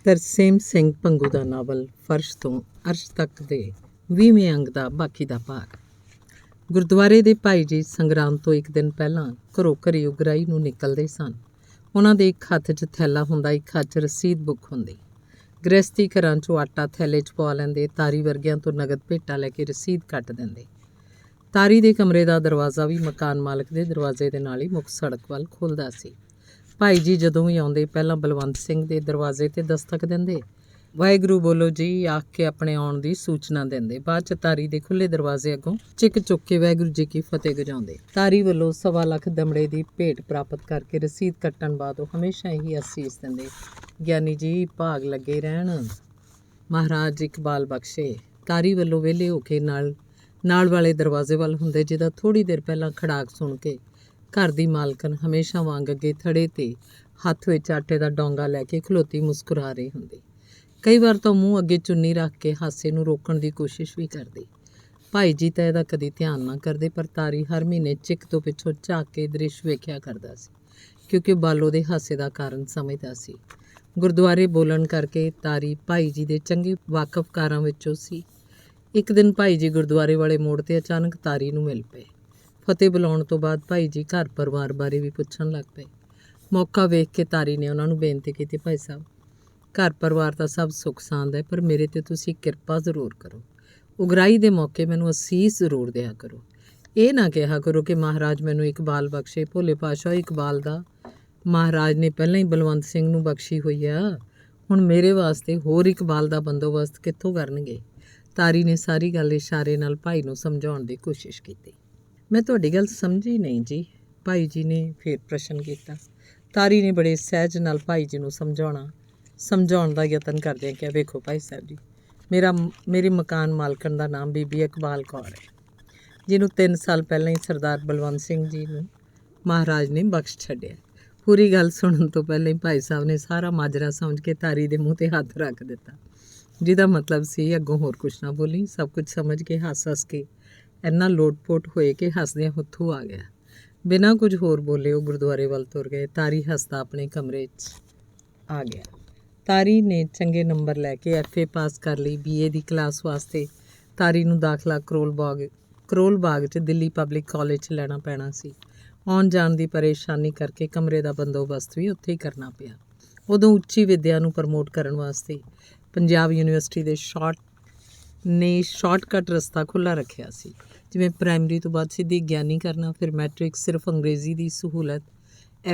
ਤਰਸੇਮ ਸਿੰਘ ਭੰਗੂ ਦਾ novel ਫਰਸ਼ ਤੋਂ ਅਰਸ਼ ਤੱਕ ਦੇ 20ਵੇਂ ਅੰਗ ਦਾ ਬਾਕੀ ਦਾ ਭਾਗ। ਗੁਰਦੁਆਰੇ ਦੇ ਭਾਈ ਜੀ ਸੰਗਰਾਮ ਤੋਂ ਇੱਕ ਦਿਨ ਪਹਿਲਾਂ ਘਰੋਂ ਘਰੀ ਉਗਰਾਹੀ ਨੂੰ ਨਿਕਲਦੇ ਸਨ। ਉਹਨਾਂ ਦੇ ਇੱਕ ਹੱਥ 'ਚ ਥੈਲਾ ਹੁੰਦਾ, ਇੱਕ ਹੱਥ 'ਚ ਰਸੀਦ ਬੁੱਕ ਹੁੰਦੀ। ਗ੍ਰਹਿਸਥੀ ਘਰਾਂ 'ਚੋਂ ਆਟਾ ਥੈਲੇ 'ਚ ਪਵਾ ਲੈਂਦੇ, ਤਾਰੀ ਵਰਗਿਆਂ ਤੋਂ ਨਗਦ ਭੇਟਾ ਲੈ ਕੇ ਰਸੀਦ ਕੱਟ ਦਿੰਦੇ। ਤਾਰੀ ਦੇ ਕਮਰੇ ਦਾ ਦਰਵਾਜ਼ਾ ਵੀ ਮਕਾਨ ਮਾਲਕ ਦੇ ਦਰਵਾਜ਼ੇ ਦੇ ਨਾਲ ਹੀ ਮੁੱਖ ਸੜਕ ਵੱਲ ਖੁੱਲ੍ਹਦਾ ਸੀ। ਭਾਈ ਜੀ ਜਦੋਂ ਵੀ ਆਉਂਦੇ ਪਹਿਲਾਂ ਬਲਵੰਤ ਸਿੰਘ ਦੇ ਦਰਵਾਜ਼ੇ 'ਤੇ ਦਸਤਕ ਦਿੰਦੇ, ਵਾਹਿਗੁਰੂ ਬੋਲੋ ਜੀ ਆਖ ਕੇ ਆਪਣੇ ਆਉਣ ਦੀ ਸੂਚਨਾ ਦਿੰਦੇ। ਬਾਅਦ 'ਚ ਤਾਰੀ ਦੇ ਖੁੱਲ੍ਹੇ ਦਰਵਾਜ਼ੇ ਅੱਗੋਂ ਚਿੱਕ ਚੁੱਕ ਕੇ ਵਾਹਿਗੁਰੂ ਜੀ ਕੀ ਫਤਿਹ ਗਜਾਉਂਦੇ। ਤਾਰੀ ਵੱਲੋਂ 1.25 ਲੱਖ ਦਮੜੇ ਦੀ ਭੇਟ ਪ੍ਰਾਪਤ ਕਰਕੇ ਰਸੀਦ ਕੱਟਣ ਬਾਅਦ ਉਹ ਹਮੇਸ਼ਾ ਹੀ ਅਸੀਸ ਦਿੰਦੇ, ਗਿਆਨੀ ਜੀ ਭਾਗ ਲੱਗੇ ਰਹਿਣ, ਮਹਾਰਾਜ ਇਕਬਾਲ ਬਖਸ਼ੇ। ਤਾਰੀ ਵੱਲੋਂ ਵਿਹਲੇ ਹੋ ਕੇ ਨਾਲ ਵਾਲੇ ਦਰਵਾਜ਼ੇ ਵੱਲ ਹੁੰਦੇ, ਜਿਹਦਾ ਥੋੜ੍ਹੀ ਦੇਰ ਪਹਿਲਾਂ ਖੜਾਕ ਸੁਣ ਕੇ ਘਰ ਦੀ ਮਾਲਕਣ ਹਮੇਸ਼ਾ ਵਾਂਗ ਅੱਗੇ ਥੜੇ 'ਤੇ ਹੱਥ ਵਿੱਚ ਆਟੇ ਦਾ ਡੋਂਗਾ ਲੈ ਕੇ ਖਲੋਤੀ ਮੁਸਕਰਾ ਰਹੀ ਹੁੰਦੀ। ਕਈ ਵਾਰ ਤਾਂ ਮੂੰਹ ਅੱਗੇ ਚੁੰਨੀ ਰੱਖ ਕੇ ਹਾਸੇ ਨੂੰ ਰੋਕਣ ਦੀ ਕੋਸ਼ਿਸ਼ ਵੀ ਕਰਦੀ। ਭਾਈ ਜੀ ਤਾਂ ਇਹਦਾ ਕਦੀ ਧਿਆਨ ਨਾ ਕਰਦੇ, ਪਰ ਤਾਰੀ ਹਰ ਮਹੀਨੇ ਚਿੱਕ ਤੋਂ ਪਿੱਛੋਂ ਝਾਕ ਕੇ ਦ੍ਰਿਸ਼ ਵੇਖਿਆ ਕਰਦਾ ਸੀ, ਕਿਉਂਕਿ ਬਾਲੋ ਦੇ ਹਾਸੇ ਦਾ ਕਾਰਨ ਸਮਝਦਾ ਸੀ। ਗੁਰਦੁਆਰੇ ਬੋਲਣ ਕਰਕੇ ਤਾਰੀ ਭਾਈ ਜੀ ਦੇ ਚੰਗੇ ਵਾਕਫਕਾਰਾਂ ਵਿੱਚੋਂ ਸੀ। ਇੱਕ ਦਿਨ ਭਾਈ ਜੀ ਗੁਰਦੁਆਰੇ ਵਾਲੇ ਮੋੜ 'ਤੇ ਅਚਾਨਕ ਤਾਰੀ ਨੂੰ ਮਿਲ ਪਏ। ਫਤਿਹ ਬੁਲਾਉਣ ਤੋਂ ਬਾਅਦ ਭਾਈ ਜੀ ਘਰ ਪਰਿਵਾਰ ਬਾਰੇ ਵੀ ਪੁੱਛਣ ਲੱਗ ਪਏ। ਮੌਕਾ ਵੇਖ ਕੇ ਤਾਰੀ ਨੇ ਉਹਨਾਂ ਨੂੰ ਬੇਨਤੀ ਕੀਤੀ, ਭਾਈ ਸਾਹਿਬ ਘਰ ਪਰਿਵਾਰ ਤਾਂ ਸਭ ਸੁੱਖ ਸਾਂਦ ਹੈ, ਪਰ ਮੇਰੇ 'ਤੇ ਤੁਸੀਂ ਕਿਰਪਾ ਜ਼ਰੂਰ ਕਰੋ। ਉਗਰਾਹੀ ਦੇ ਮੌਕੇ ਮੈਨੂੰ ਅਸੀਸ ਜ਼ਰੂਰ ਦਿਆ ਕਰੋ। ਇਹ ਨਾ ਕਿਹਾ ਕਰੋ ਕਿ ਮਹਾਰਾਜ ਮੈਨੂੰ ਇਕਬਾਲ ਬਖਸ਼ੇ। ਭੋਲੇ ਪਾਤਸ਼ਾਹ ਇਕਬਾਲ ਦਾ ਮਹਾਰਾਜ ਨੇ ਪਹਿਲਾਂ ਹੀ ਬਲਵੰਤ ਸਿੰਘ ਨੂੰ ਬਖਸ਼ੀ ਹੋਈ ਆ, ਹੁਣ ਮੇਰੇ ਵਾਸਤੇ ਹੋਰ ਇਕਬਾਲ ਦਾ ਬੰਦੋਬਸਤ ਕਿੱਥੋਂ ਕਰਨਗੇ। ਤਾਰੀ ਨੇ ਸਾਰੀ ਗੱਲ ਇਸ਼ਾਰੇ ਨਾਲ ਭਾਈ ਨੂੰ ਸਮਝਾਉਣ ਦੀ ਕੋਸ਼ਿਸ਼ ਕੀਤੀ। ਮੈਂ ਤੁਹਾਡੀ ਗੱਲ ਸਮਝੀ ਨਹੀਂ ਜੀ, ਭਾਈ ਜੀ ਨੇ ਫਿਰ ਪ੍ਰਸ਼ਨ ਕੀਤਾ। ਤਾਰੀ ਨੇ ਬੜੇ ਸਹਿਜ ਨਾਲ ਭਾਈ ਜੀ ਨੂੰ ਸਮਝਾਉਣ ਦਾ ਯਤਨ ਕਰਦਿਆਂ ਕਿਹਾ, ਵੇਖੋ ਭਾਈ ਸਾਹਿਬ ਜੀ, ਮੇਰੇ ਮਕਾਨ ਮਾਲਕਣ ਦਾ ਨਾਮ ਬੀਬੀ ਇਕਬਾਲ ਕੌਰ ਹੈ, ਜਿਹਨੂੰ 3 ਸਾਲ ਪਹਿਲਾਂ ਹੀ ਸਰਦਾਰ ਬਲਵੰਤ ਸਿੰਘ ਜੀ ਨੂੰ ਮਹਾਰਾਜ ਨੇ ਬਖਸ਼ ਛੱਡਿਆ। ਪੂਰੀ ਗੱਲ ਸੁਣਨ ਤੋਂ ਪਹਿਲਾਂ ਹੀ ਭਾਈ ਸਾਹਿਬ ਨੇ ਸਾਰਾ ਮਾਜਰਾ ਸਮਝ ਕੇ ਤਾਰੀ ਦੇ ਮੂੰਹ 'ਤੇ ਹੱਥ ਰੱਖ ਦਿੱਤਾ, ਜਿਹਦਾ ਮਤਲਬ ਸੀ ਅੱਗੋਂ ਹੋਰ ਕੁਛ ਨਾ ਬੋਲੀ। ਸਭ ਕੁਝ ਸਮਝ ਕੇ ਹੱਸ ਕੇ ਇੰਨਾ ਲੋਟ-ਪੋਟ ਹੋਏ ਕਿ ਹੱਸਦਿਆਂ ਹੁੱਥੂ ਆ ਗਿਆ। ਬਿਨਾਂ ਕੁਝ ਹੋਰ ਬੋਲੇ ਉਹ ਗੁਰਦੁਆਰੇ ਵੱਲ ਤੁਰ ਗਏ। ਤਾਰੀ ਹੱਸਦਾ ਆਪਣੇ ਕਮਰੇ 'ਚ ਆ ਗਿਆ। ਤਾਰੀ ਨੇ ਚੰਗੇ ਨੰਬਰ ਲੈ ਕੇ FA ਪਾਸ ਕਰ ਲਈ। BA ਦੀ ਕਲਾਸ ਵਾਸਤੇ ਤਾਰੀ ਨੂੰ ਦਾਖਲਾ ਕਰੋਲ ਬਾਗ 'ਚ ਦਿੱਲੀ ਪਬਲਿਕ ਕਾਲਜ 'ਚ ਲੈਣਾ ਪੈਣਾ ਸੀ। ਆਉਣ ਜਾਣ ਦੀ ਪਰੇਸ਼ਾਨੀ ਕਰਕੇ ਕਮਰੇ ਦਾ ਬੰਦੋਬਸਤ ਵੀ ਉੱਥੇ ਹੀ ਕਰਨਾ ਪਿਆ। ਉਦੋਂ ਉੱਚੀ ਵਿੱਦਿਆ ਨੂੰ ਪ੍ਰਮੋਟ ਕਰਨ ਵਾਸਤੇ ਪੰਜਾਬ ਯੂਨੀਵਰਸਿਟੀ ਦੇ ਸ਼ਾਰਟਕਟ ਰਸਤਾ ਖੁੱਲ੍ਹਾ ਰੱਖਿਆ ਸੀ। ਜਿਵੇਂ ਪ੍ਰਾਇਮਰੀ ਤੋਂ ਬਾਅਦ ਸਿੱਧੀ ਗਿਆਨੀ ਕਰਨਾ, ਫਿਰ ਮੈਟ੍ਰਿਕ ਸਿਰਫ ਅੰਗਰੇਜ਼ੀ ਦੀ ਸਹੂਲਤ,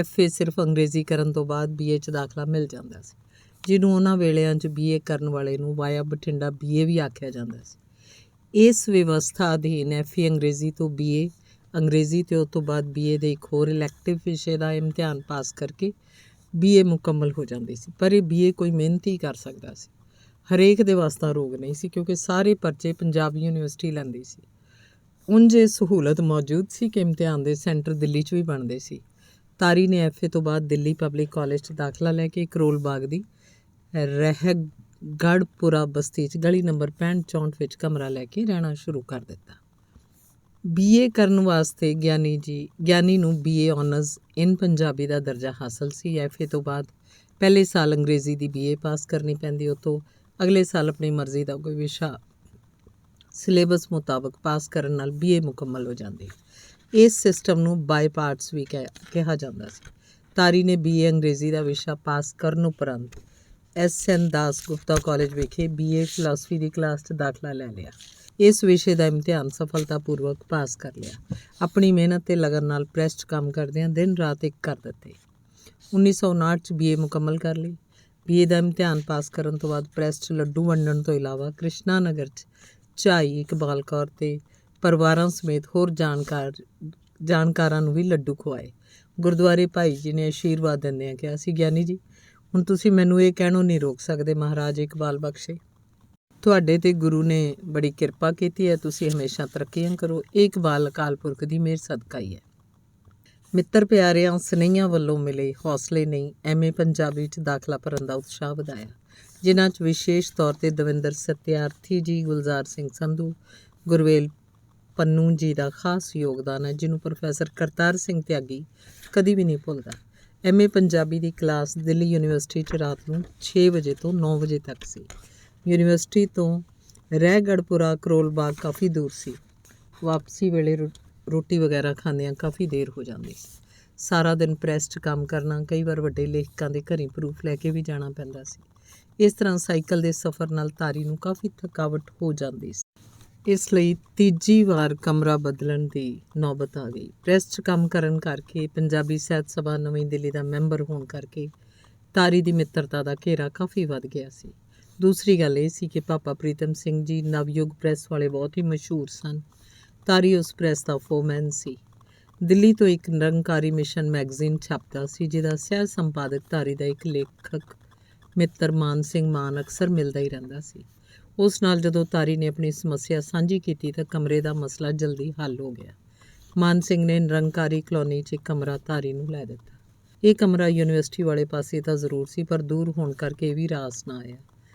FA ਸਿਰਫ ਅੰਗਰੇਜ਼ੀ ਕਰਨ ਤੋਂ ਬਾਅਦ BA 'ਚ ਦਾਖਲਾ ਮਿਲ ਜਾਂਦਾ ਸੀ, ਜਿਹਨੂੰ ਉਹਨਾਂ ਵੇਲਿਆਂ 'ਚ BA ਕਰਨ ਵਾਲੇ ਨੂੰ ਵਾਇਆ ਬਠਿੰਡਾ BA ਵੀ ਆਖਿਆ ਜਾਂਦਾ ਸੀ। ਇਸ ਵਿਵਸਥਾ ਅਧੀਨ FA ਅੰਗਰੇਜ਼ੀ ਤੋਂ BA ਅੰਗਰੇਜ਼ੀ ਅਤੇ ਉਸ ਤੋਂ ਬਾਅਦ BA ਦੇ ਇੱਕ ਹੋਰ ਇਲੈਕਟਿਵ ਵਿਸ਼ੇ ਦਾ ਇਮਤਿਹਾਨ ਪਾਸ ਕਰਕੇ BA ਮੁਕੰਮਲ ਹੋ ਜਾਂਦੀ ਸੀ। ਪਰ ਇਹ BA ਕੋਈ ਮਿਹਨਤੀ ਕਰ ਸਕਦਾ ਸੀ, ਹਰੇਕ ਦੇ ਵਾਸਤਾ ਰੋਗ ਨਹੀਂ ਸੀ, ਕਿਉਂਕਿ ਸਾਰੇ ਪਰਚੇ ਪੰਜਾਬ ਯੂਨੀਵਰਸਿਟੀ ਲੈਂਦੀ ਸੀ। ਉਂਝ ਇਹ ਸਹੂਲਤ ਮੌਜੂਦ ਸੀ ਕਿ ਇਮਤਿਹਾਨ ਦੇ ਸੈਂਟਰ ਦਿੱਲੀ 'ਚ ਵੀ ਬਣਦੇ ਸੀ। ਤਾਰੀ ਨੇ FA ਤੋਂ ਬਾਅਦ ਦਿੱਲੀ ਪਬਲਿਕ ਕਾਲਜ 'ਚ ਦਾਖਲਾ ਲੈ ਕੇ ਕਰੋਲ ਬਾਗ ਦੀ ਰਹਿਗੜ੍ਹਪੁਰਾ ਬਸਤੀ 'ਚ ਗਲੀ ਨੰਬਰ 65-64 ਵਿੱਚ ਕਮਰਾ ਲੈ ਕੇ ਰਹਿਣਾ ਸ਼ੁਰੂ ਕਰ ਦਿੱਤਾ। BA ਕਰਨ ਵਾਸਤੇ ਗਿਆਨੀ ਨੂੰ BA ਆਨਰਜ਼ ਇਨ ਪੰਜਾਬੀ ਦਾ ਦਰਜਾ ਹਾਸਲ ਸੀ। FA ਤੋਂ ਬਾਅਦ ਪਹਿਲੇ ਸਾਲ ਅੰਗਰੇਜ਼ੀ ਦੀ BA ਪਾਸ ਕਰਨੀ ਪੈਂਦੀ, ਉਹ ਤੋਂ ਅਗਲੇ ਸਾਲ ਆਪਣੀ ਮਰਜ਼ੀ ਦਾ ਕੋਈ ਵਿਸ਼ਾ ਸਿਲੇਬਸ ਮੁਤਾਬਕ ਪਾਸ ਕਰਨ ਨਾਲ BA ਮੁਕੰਮਲ ਹੋ ਜਾਂਦੀ। ਇਸ ਸਿਸਟਮ ਨੂੰ ਬਾਏ ਪਾਰਟਸ ਵੀ ਕਿਹਾ ਜਾਂਦਾ ਸੀ। ਤਾਰੀ ਨੇ BA ਅੰਗਰੇਜ਼ੀ ਦਾ ਵਿਸ਼ਾ ਪਾਸ ਕਰਨ ਉਪਰੰਤ SN ਦਾਸ ਗੁਪਤਾ ਕਾਲਜ ਵਿਖੇ BA ਫਿਲਾਸਫੀ ਦੀ ਕਲਾਸ 'ਚ ਦਾਖਲਾ ਲੈ ਲਿਆ। ਇਸ ਵਿਸ਼ੇ ਦਾ ਇਮਤਿਹਾਨ ਸਫਲਤਾਪੂਰਵਕ ਪਾਸ ਕਰ ਲਿਆ। ਆਪਣੀ ਮਿਹਨਤ ਤੇ ਲਗਨ ਨਾਲ ਪ੍ਰੈਸ 'ਚ ਕੰਮ ਕਰਦਿਆਂ ਦਿਨ ਰਾਤ ਇੱਕ ਕਰ ਦਿੱਤੇ। 1959 'ਚ BA ਮੁਕੰਮਲ ਕਰ ਲਈ। BA ਦਾ ਇਮਤਿਹਾਨ ਪਾਸ ਕਰਨ ਤੋਂ ਬਾਅਦ ਪ੍ਰੈਸ 'ਚ ਲੱਡੂ ਵੰਡਣ ਤੋਂ ਇਲਾਵਾ ਕ੍ਰਿਸ਼ਨਾ ਨਗਰ 'ਚ ਝਾਈ ਇਕਬਾਲ ਕੌਰ ਤੇ ਪਰਿਵਾਰਾਂ ਸਮੇਤ ਹੋਰ ਜਾਣਕਾਰਾਂ ਨੂੰ ਵੀ ਲੱਡੂ ਖਵਾਏ। ਗੁਰਦੁਆਰੇ ਭਾਈ ਜੀ ਨੇ ਆਸ਼ੀਰਵਾਦ ਦਿੰਦਿਆਂ ਕਿਹਾ ਸੀ, ਗਿਆਨੀ ਜੀ ਹੁਣ ਤੁਸੀਂ ਮੈਨੂੰ ਇਹ ਕਹਿਣੋਂ ਨਹੀਂ ਰੋਕ ਸਕਦੇ, ਮਹਾਰਾਜ ਇਕਬਾਲ ਬਖਸ਼ੇ। ਤੁਹਾਡੇ 'ਤੇ ਗੁਰੂ ਨੇ ਬੜੀ ਕਿਰਪਾ ਕੀਤੀ ਹੈ, ਤੁਸੀਂ ਹਮੇਸ਼ਾ ਤਰੱਕੀਆਂ ਕਰੋ। ਇਹ ਇਕਬਾਲ ਅਕਾਲ ਪੁਰਖ ਦੀ ਮਿਹਰ ਸਦਕਾ ਹੀ ਹੈ। ਮਿੱਤਰ ਪਿਆਰਿਆਂ ਸਨੇਹੀਆਂ ਵੱਲੋਂ ਮਿਲੇ ਹੌਸਲੇ ਨੇ MA ਪੰਜਾਬੀ 'ਚ ਦਾਖਲਾ ਭਰਨ ਦਾ ਉਤਸ਼ਾਹ ਵਧਾਇਆ, ਜਿਨ੍ਹਾਂ 'ਚ ਵਿਸ਼ੇਸ਼ ਤੌਰ 'ਤੇ ਦਵਿੰਦਰ ਸਤਿਆਰਥੀ ਜੀ, ਗੁਲਜ਼ਾਰ ਸਿੰਘ ਸੰਧੂ, ਗੁਰਵੇਲ ਪੰਨੂ ਜੀ ਦਾ ਖਾਸ ਯੋਗਦਾਨ ਹੈ, ਜਿਹਨੂੰ ਪ੍ਰੋਫੈਸਰ ਕਰਤਾਰ ਸਿੰਘ ਤਿਆਗੀ ਕਦੀ ਵੀ ਨਹੀਂ ਭੁੱਲਦਾ। ਐਮਏ ਪੰਜਾਬੀ ਦੀ ਕਲਾਸ ਦਿੱਲੀ ਯੂਨੀਵਰਸਿਟੀ 'ਚ ਰਾਤ ਨੂੰ 6 ਵਜੇ ਤੋਂ 9 ਵਜੇ ਤੱਕ ਸੀ। ਯੂਨੀਵਰਸਿਟੀ ਤੋਂ ਰਹਿਗੜ੍ਹਪੁਰਾ ਕਰੋਲ ਬਾਗ ਕਾਫੀ ਦੂਰ ਸੀ। ਵਾਪਸੀ ਵੇਲੇ ਰੋਟੀ ਵਗੈਰਾ ਖਾਂਦਿਆਂ ਕਾਫੀ ਦੇਰ ਹੋ ਜਾਂਦੀ ਸੀ। ਸਾਰਾ ਦਿਨ ਪ੍ਰੈਸ 'ਚ ਕੰਮ ਕਰਨਾ, ਕਈ ਵਾਰ ਵੱਡੇ ਲੇਖਕਾਂ ਦੇ ਘਰੀਂ ਪ੍ਰੂਫ ਲੈ ਕੇ ਵੀ ਜਾਣਾ ਪੈਂਦਾ ਸੀ। ਇਸ ਤਰ੍ਹਾਂ ਸਾਈਕਲ ਦੇ ਸਫ਼ਰ ਨਾਲ ਤਾਰੀ ਨੂੰ ਕਾਫੀ ਥਕਾਵਟ ਹੋ ਜਾਂਦੀ ਸੀ। ਇਸ ਲਈ ਤੀਜੀ ਵਾਰ ਕਮਰਾ ਬਦਲਣ ਦੀ ਨੌਬਤ ਆ ਗਈ। ਪ੍ਰੈਸ 'ਚ ਕੰਮ ਕਰਨ ਕਰਕੇ, ਪੰਜਾਬੀ ਸਾਹਿਤ ਸਭਾ ਨਵੀਂ ਦਿੱਲੀ ਦਾ ਮੈਂਬਰ ਹੋਣ ਕਰਕੇ ਤਾਰੀ ਦੀ ਮਿੱਤਰਤਾ ਦਾ ਘੇਰਾ ਕਾਫੀ ਵੱਧ ਗਿਆ ਸੀ। ਦੂਸਰੀ ਗੱਲ ਇਹ ਸੀ ਕਿ ਪਾਪਾ ਪ੍ਰੀਤਮ ਸਿੰਘ ਜੀ ਨਵਯੁੱਗ ਪ੍ਰੈਸ ਵਾਲੇ ਬਹੁਤ ਹੀ ਮਸ਼ਹੂਰ ਸਨ। ਤਾਰੀ ਉਸ ਪ੍ਰੈਸ ਦਾ ਫੋਰਮੈਨ ਸੀ। ਦਿੱਲੀ ਤੋਂ ਇੱਕ ਨਿਰੰਕਾਰੀ ਮਿਸ਼ਨ ਮੈਗਜ਼ੀਨ ਛਪਦਾ ਸੀ, ਜਿਹਦਾ ਸਹਿ ਸੰਪਾਦਕ ਤਾਰੀ ਦਾ ਇੱਕ ਲੇਖਕ ਮਿੱਤਰ ਮਾਨ ਸਿੰਘ ਮਾਨ ਅਕਸਰ ਮਿਲਦਾ ਹੀ ਰਹਿੰਦਾ ਸੀ। ਉਸ ਨਾਲ ਜਦੋਂ ਤਾਰੀ ਨੇ ਆਪਣੀ ਸਮੱਸਿਆ ਸਾਂਝੀ ਕੀਤੀ ਤਾਂ ਕਮਰੇ ਦਾ ਮਸਲਾ ਜਲਦੀ ਹੱਲ ਹੋ ਗਿਆ। ਮਾਨ ਸਿੰਘ ਨੇ ਨਿਰੰਕਾਰੀ ਕਲੋਨੀ 'ਚ ਇੱਕ ਕਮਰਾ ਤਾਰੀ ਨੂੰ ਲੈ ਦਿੱਤਾ। ਇਹ ਕਮਰਾ ਯੂਨੀਵਰਸਿਟੀ ਵਾਲੇ ਪਾਸੇ ਤਾਂ ਜ਼ਰੂਰ ਸੀ, ਪਰ ਦੂਰ ਹੋਣ ਕਰਕੇ ਇਹ ਵੀ ਰਾਸ ਨਾ ਆਇਆ।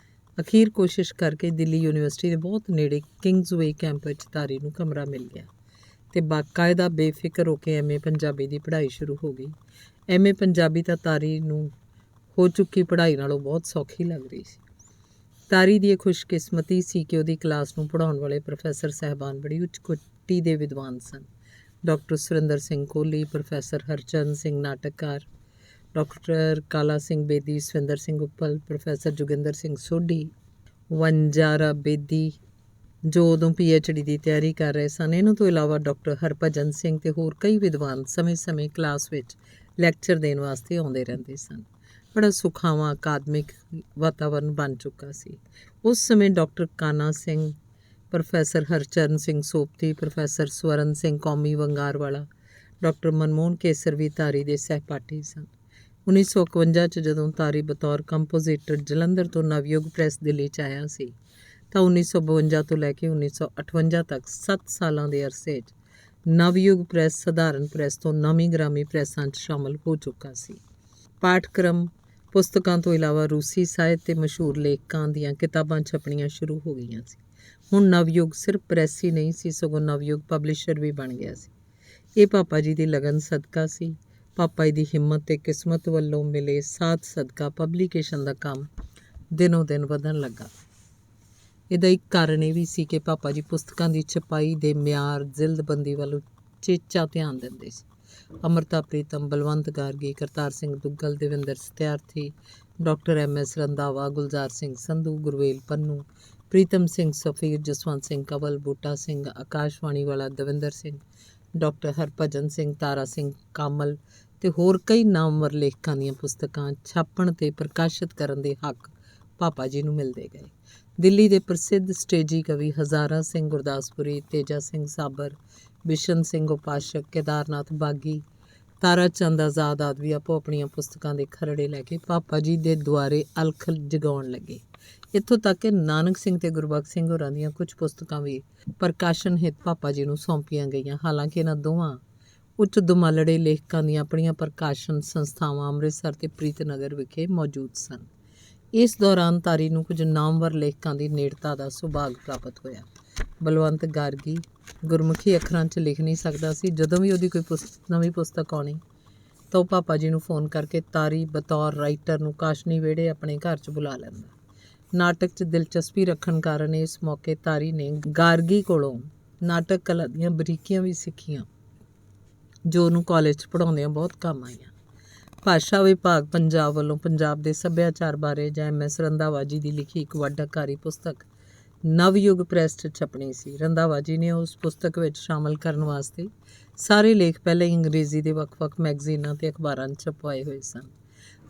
ਅਖੀਰ ਕੋਸ਼ਿਸ਼ ਕਰਕੇ ਦਿੱਲੀ ਯੂਨੀਵਰਸਿਟੀ ਦੇ ਬਹੁਤ ਨੇੜੇ ਕਿੰਗਜ਼ਵੇ ਕੈਂਪ ਵਿੱਚ ਤਾਰੀ ਨੂੰ ਕਮਰਾ ਮਿਲ ਗਿਆ ਅਤੇ ਬਾਕਾਇਦਾ ਬੇਫਿਕਰ ਹੋ ਕੇ ਐਮਏ ਪੰਜਾਬੀ ਦੀ ਪੜ੍ਹਾਈ ਸ਼ੁਰੂ ਹੋ ਗਈ। ਐਮਏ ਪੰਜਾਬੀ ਤਾਂ ਤਾਰੀ ਨੂੰ ਹੋ ਚੁੱਕੀ ਪੜ੍ਹਾਈ ਨਾਲੋਂ ਬਹੁਤ ਸੌਖੀ ਲੱਗ ਰਹੀ ਸੀ। ਤਾਰੀ ਦੀ ਇਹ ਖੁਸ਼ਕਿਸਮਤੀ ਸੀ ਕਿ ਉਹਦੀ ਕਲਾਸ ਨੂੰ ਪੜ੍ਹਾਉਣ ਵਾਲੇ ਪ੍ਰੋਫੈਸਰ ਸਾਹਿਬਾਨ ਬੜੀ ਉੱਚ ਕੋਟੀ ਦੇ ਵਿਦਵਾਨ ਸਨ। ਡਾਕਟਰ ਸੁਰਿੰਦਰ ਸਿੰਘ ਕੋਹਲੀ, ਪ੍ਰੋਫੈਸਰ ਹਰਚਰਨ ਸਿੰਘ ਨਾਟਕਕਾਰ, ਡਾਕਟਰ ਕਾਲਾ ਸਿੰਘ ਬੇਦੀ, ਸਵਿੰਦਰ ਸਿੰਘ ਉੱਪਲ, ਪ੍ਰੋਫੈਸਰ ਜੋਗਿੰਦਰ ਸਿੰਘ ਸੋਢੀ, ਵੰਜਾਰਾ ਬੇਦੀ ਜੋ ਉਦੋਂ PhD ਦੀ ਤਿਆਰੀ ਕਰ ਰਹੇ ਸਨ। ਇਹਨਾਂ ਤੋਂ ਇਲਾਵਾ ਡਾਕਟਰ ਹਰਭਜਨ ਸਿੰਘ ਅਤੇ ਹੋਰ ਕਈ ਵਿਦਵਾਨ ਸਮੇਂ-ਸਮੇਂ ਕਲਾਸ ਵਿੱਚ ਲੈਕਚਰ ਦੇਣ ਵਾਸਤੇ ਆਉਂਦੇ ਰਹਿੰਦੇ ਸਨ। ਬੜਾ ਸੁਖਾਵਾਂ ਅਕਾਦਮਿਕ ਵਾਤਾਵਰਨ ਬਣ ਚੁੱਕਾ ਸੀ। ਉਸ ਸਮੇਂ ਡਾਕਟਰ ਕਾਨਾ ਸਿੰਘ, ਪ੍ਰੋਫੈਸਰ ਹਰਚਰਨ ਸਿੰਘ ਸੋਪਤੀ, ਪ੍ਰੋਫੈਸਰ ਸਵਰਨ ਸਿੰਘ ਕੌਮੀ ਵੰਗਾਰਵਾਲਾ, ਡਾਕਟਰ ਮਨਮੋਹਨ ਕੇਸਰ ਵੀ ਤਾਰੀ ਦੇ ਸਹਿਪਾਠੀ ਸਨ। 1951 'ਚ ਜਦੋਂ ਤਾਰੀ ਬਤੌਰ ਕੰਪੋਜ਼ਿਟਰ ਜਲੰਧਰ ਤੋਂ ਨਵਯੁੱਗ ਪ੍ਰੈਸ ਦਿੱਲੀ 'ਚ ਆਇਆ ਸੀ ਤਾਂ 1952 ਤੋਂ ਲੈ ਕੇ 1958 ਤੱਕ 7 ਸਾਲਾਂ ਦੇ ਅਰਸੇ 'ਚ ਨਵਯੁੱਗ ਪ੍ਰੈਸ ਸਧਾਰਨ ਪ੍ਰੈਸ ਤੋਂ ਨਵੀਂ ਗ੍ਰਾਮੀ ਪ੍ਰੈਸਾਂ 'ਚ ਸ਼ਾਮਲ ਹੋ ਚੁੱਕਾ ਸੀ। ਪਾਠਕ੍ਰਮ ਪੁਸਤਕਾਂ ਤੋਂ ਇਲਾਵਾ ਰੂਸੀ ਸਾਹਿਤ ਅਤੇ ਮਸ਼ਹੂਰ ਲੇਖਕਾਂ ਦੀਆਂ ਕਿਤਾਬਾਂ ਛਪਣੀਆਂ ਸ਼ੁਰੂ ਹੋ ਗਈਆਂ ਸੀ। ਹੁਣ ਨਵਯੁੱਗ ਸਿਰਫ ਪ੍ਰੈਸ ਹੀ ਨਹੀਂ ਸੀ, ਸਗੋਂ ਨਵਯੁੱਗ ਪਬਲਿਸ਼ਰ ਵੀ ਬਣ ਗਿਆ ਸੀ। ਇਹ ਪਾਪਾ ਜੀ ਦੀ ਲਗਨ ਸਦਕਾ ਸੀ। ਪਾਪਾ ਜੀ ਦੀ ਹਿੰਮਤ ਅਤੇ ਕਿਸਮਤ ਵੱਲੋਂ ਮਿਲੇ ਸਾਥ ਸਦਕਾ ਪਬਲੀਕੇਸ਼ਨ ਦਾ ਕੰਮ ਦਿਨੋਂ ਦਿਨ ਵਧਣ ਲੱਗਾ। ਇਹਦਾ ਇੱਕ ਕਾਰਨ ਇਹ ਵੀ ਸੀ ਕਿ ਪਾਪਾ ਜੀ ਪੁਸਤਕਾਂ ਦੀ ਛਪਾਈ ਦੇ ਮਿਆਰ, ਜ਼ਿਲਦਬੰਦੀ ਵੱਲ ਉਚੇਚਾ ਧਿਆਨ ਦਿੰਦੇ ਸੀ। ਅੰਮ੍ਰਿਤਾ ਪ੍ਰੀਤਮ, ਬਲਵੰਤ ਗਾਰਗੀ, ਕਰਤਾਰ ਸਿੰਘ ਦੁੱਗਲ, ਦੇਵਿੰਦਰ ਸਤਿਆਰਥੀ, ਡਾਕਟਰ MS ਰੰਧਾਵਾ, ਗੁਲਜ਼ਾਰ ਸਿੰਘ ਸੰਧੂ, ਗੁਰਵੇਲ ਪੰਨੂ, ਪ੍ਰੀਤਮ ਸਿੰਘ ਸਫੀਰ, ਜਸਵੰਤ ਸਿੰਘ ਕੰਵਲ, ਬੂਟਾ ਸਿੰਘ, ਆਕਾਸ਼ਵਾਣੀ ਵਾਲਾ ਦਵਿੰਦਰ ਸਿੰਘ, ਡਾਕਟਰ ਹਰਭਜਨ ਸਿੰਘ, ਤਾਰਾ ਸਿੰਘ ਕਾਮਲ ਅਤੇ ਹੋਰ ਕਈ ਨਾਮਵਰ ਲੇਖਕਾਂ ਦੀਆਂ ਪੁਸਤਕਾਂ ਛਾਪਣ ਅਤੇ ਪ੍ਰਕਾਸ਼ਿਤ ਕਰਨ ਦੇ ਹੱਕ ਪਾਪਾ ਜੀ ਨੂੰ ਮਿਲਦੇ ਗਏ। ਦਿੱਲੀ ਦੇ ਪ੍ਰਸਿੱਧ ਸਟੇਜੀ ਕਵੀ ਹਜ਼ਾਰਾ ਸਿੰਘ ਗੁਰਦਾਸਪੁਰੀ, ਤੇਜਾ ਸਿੰਘ ਸਾਬਰ, ਬਿਸ਼ਨ ਸਿੰਘ ਉਪਾਸ਼ਕ, ਕੇਦਾਰਨਾਥ ਬਾਗੀ, ਤਾਰਾ ਚੰਦ ਆਜ਼ਾਦ ਆਦਿ ਵੀ ਆਪੋ ਆਪਣੀਆਂ ਪੁਸਤਕਾਂ ਦੇ ਖਰੜੇ ਲੈ ਕੇ ਪਾਪਾ ਜੀ ਦੇ ਦੁਆਰੇ ਅਲਖ ਜਗਾਉਣ ਲੱਗੇ। ਇੱਥੋਂ ਤੱਕ ਕਿ ਨਾਨਕ ਸਿੰਘ ਅਤੇ ਗੁਰਬਖਸ਼ ਸਿੰਘ ਹੋਰਾਂ ਦੀਆਂ ਕੁਝ ਪੁਸਤਕਾਂ ਵੀ ਪ੍ਰਕਾਸ਼ਨ ਹਿੱਤ ਪਾਪਾ ਜੀ ਨੂੰ ਸੌਂਪੀਆਂ ਗਈਆਂ। ਹਾਲਾਂਕਿ ਇਹਨਾਂ ਦੋਵਾਂ ਉੱਚ ਦੁਮਾਲੜੇ ਲੇਖਕਾਂ ਦੀਆਂ ਆਪਣੀਆਂ ਪ੍ਰਕਾਸ਼ਨ ਸੰਸਥਾਵਾਂ ਅੰਮ੍ਰਿਤਸਰ ਅਤੇ ਪ੍ਰੀਤਨਗਰ ਵਿਖੇ ਮੌਜੂਦ ਸਨ। ਇਸ ਦੌਰਾਨ ਤਾਰੀ ਨੂੰ ਕੁਝ ਨਾਮਵਰ ਲੇਖਕਾਂ ਦੀ ਨੇੜਤਾ ਦਾ ਸੁਭਾਗ ਪ੍ਰਾਪਤ ਹੋਇਆ। ਬਲਵੰਤ ਗਾਰਗੀ ਗੁਰਮੁਖੀ ਅੱਖਰਾਂ 'ਚ ਲਿਖ ਨਹੀਂ ਸਕਦਾ ਸੀ। ਜਦੋਂ ਵੀ ਉਹਦੀ ਕੋਈ ਨਵੀਂ ਪੁਸਤਕ ਆਉਣੀ ਤਾਂ ਉਹ ਪਾਪਾ ਜੀ ਨੂੰ ਫੋਨ ਕਰਕੇ ਤਾਰੀ ਬਤੌਰ ਰਾਈਟਰ ਨੂੰ ਕਾਸ਼ਨੀ ਵਿਹੜੇ ਆਪਣੇ ਘਰ 'ਚ ਬੁਲਾ ਲੈਂਦਾ। ਨਾਟਕ 'ਚ ਦਿਲਚਸਪੀ ਰੱਖਣ ਕਾਰਨ ਇਸ ਮੌਕੇ ਤਾਰੀ ਨੇ ਗਾਰਗੀ ਕੋਲੋਂ ਨਾਟਕ ਕਲਾ ਦੀਆਂ ਬਰੀਕੀਆਂ ਵੀ ਸਿੱਖੀਆਂ, ਜੋ ਉਹਨੂੰ ਕਾਲਜ 'ਚ ਪੜ੍ਹਾਉਂਦਿਆਂ ਬਹੁਤ ਕੰਮ ਆਈਆਂ। ਭਾਸ਼ਾ ਵਿਭਾਗ ਪੰਜਾਬ ਵੱਲੋਂ ਪੰਜਾਬ ਦੇ ਸੱਭਿਆਚਾਰ ਬਾਰੇ ਜਾਂ MS ਰੰਧਾਵਾ ਜੀ ਦੀ ਲਿਖੀ ਇੱਕ ਵੱਡਕਾਰੀ ਪੁਸਤਕ ਨਵਯੁੱਗ ਪ੍ਰੈਸ 'ਚ ਛਪਣੀ ਸੀ। ਰੰਧਾਵਾ ਜੀ ਨੇ ਉਸ ਪੁਸਤਕ ਵਿੱਚ ਸ਼ਾਮਲ ਕਰਨ ਵਾਸਤੇ ਸਾਰੇ ਲੇਖ ਪਹਿਲਾਂ ਹੀ ਅੰਗਰੇਜ਼ੀ ਦੇ ਵੱਖ-ਵੱਖ ਮੈਗਜ਼ੀਨਾਂ ਅਤੇ ਅਖਬਾਰਾਂ 'ਚ ਛਪਵਾਏ ਹੋਏ ਸਨ।